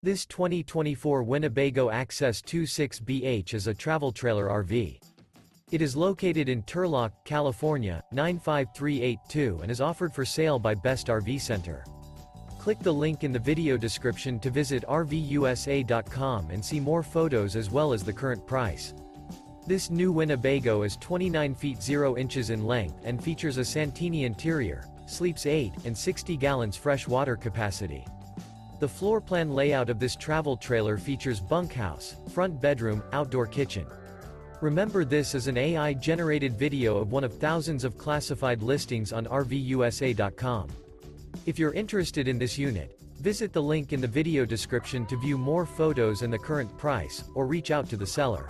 This 2024 Winnebago Access 26BH is a travel trailer RV. It is located in Turlock, California, 95382 and is offered for sale by Best RV Center. Click the link in the video description to visit RVUSA.com and see more photos as well as the current price. This new Winnebago is 29 feet 0 inches in length and features a Santini interior, sleeps 8 and 60 gallons fresh water capacity. The floor plan layout of this travel trailer features bunkhouse, front bedroom, outdoor kitchen. Remember, this is an AI-generated video of one of thousands of classified listings on RVUSA.com. If you're interested in this unit, visit the link in the video description to view more photos and the current price, or reach out to the seller.